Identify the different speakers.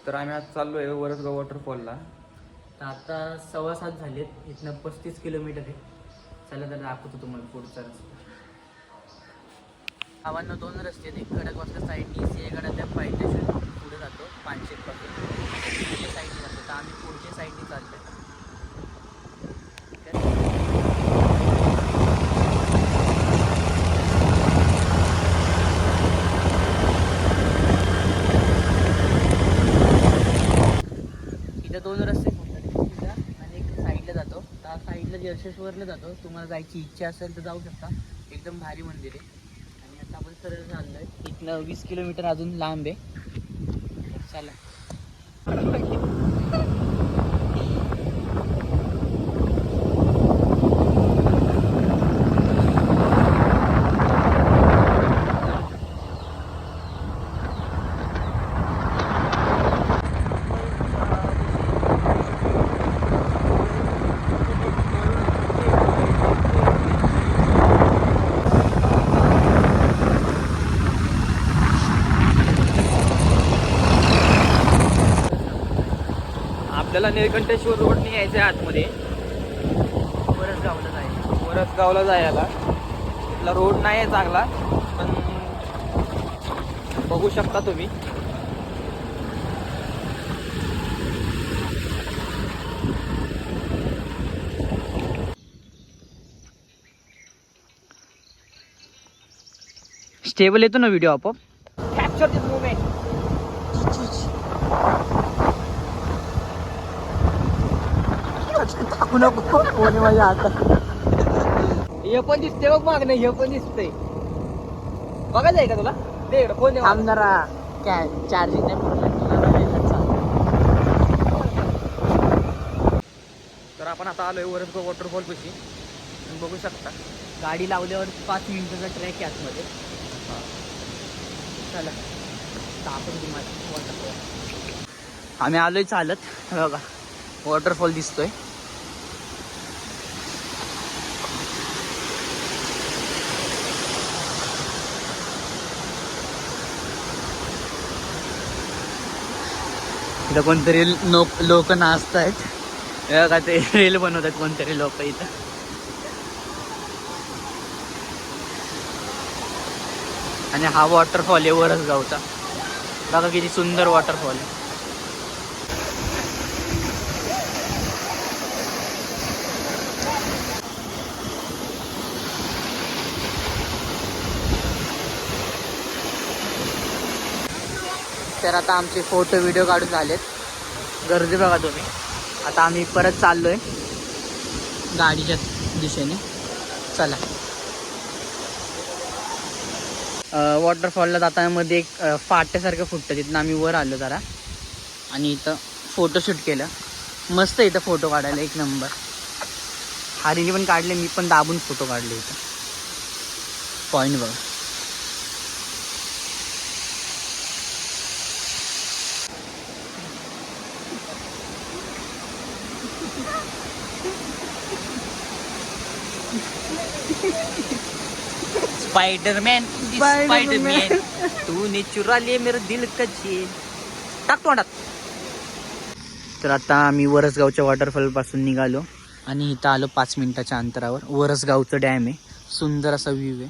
Speaker 1: तर आम्ही आज चाललो आहे वरसगाव वॉटरफॉलला.
Speaker 2: तर आता 6:15 झालेत. इथनं 35 किलोमीटर आहे. चला तर दाखवतो तुम्हाला पुढचा रस्ता. गावांना 2 रस्ते आहेत. एक खडकवासला साईडनी सिंहगडाच्या पायथ्याशी पुढे जातो पानशेतपासून, पुढच्या साईडने जातो. तर आम्ही पुढच्या साईडने चाललो आहे. इथं 2 रस्ते फक्त आणि एक साईडला जातो. त्या साईडला जर्शेश्वरला जातो. तुम्हाला जायची इच्छा असेल तर जाऊ शकता. एकदम भारी मंदिर आहे. आणि आता आपण सरळ चाललो आहे. इथनं 20 किलोमीटर अजून लांब आहे. चला.
Speaker 1: आपल्याला निळकंठेश्वर रोडने यायचं आहे आतमध्ये.
Speaker 2: वरसगावला जायचं.
Speaker 1: वरसगावला जायला इथला रोड नाही आहे चांगला, पण बघू शकता तुम्ही. स्टेबल येतो ना व्हिडिओ आपोआप. कॅप्चर दिस मुवमेंट. टाकू नको कोणी माझ्या हातात. हे पण दिसते बघ मागणं. हे पण दिसतंय. बघायचं आहे का तुला? ते इकडं फोन
Speaker 2: आमदारा चार्जिंग नाही
Speaker 1: तर आपण आता आलोय वरसगाव वॉटरफॉल पाशी. बघू शकता
Speaker 2: गाडी लावल्यावर 5 मिनिटाचा ट्रॅक आहे आतमध्ये. चला आपण तुम्हाला वॉटरफॉल.
Speaker 1: आम्ही आलोय चालत. बघा वॉटरफॉल दिसतोय. इथं कोणतरी लोक नाचतायत. बघा ते रील बनवतात कोणतरी लोक इथं. आणि हा वॉटरफॉल आहे वरसगावचा. बघा किती सुंदर वॉटरफॉल आहे. तर आता आमचे फोटो व्हिडिओ काढून झालेत. गर्दी बघा तुम्ही. आता आम्ही परत चाललोय गाडीच्या दिशेने. चला. वॉटरफॉलला जाताना मध्ये एक फाट्यासारखं फुटतं. तिथनं आम्ही वर आलो जरा आणि इथं फोटोशूट केलं. मस्त इथं फोटो काढायला एक नंबर. हारीने पण काढले, मी पण दाबून फोटो काढले इथं. पॉईंट बघा. स्पाइडरमैन स्पाइडरमैन तूने चुरा लिया मेरा दिल का चैन. टाक तोंडात. तर आता आम्ही वरसगावच्या वॉटरफॉल पासून निघालो आणि इथं आलो 5 मिनिटाच्या अंतरावर. वरसगावचं डॅम आहे. सुंदर असा व्ह्यू आहे.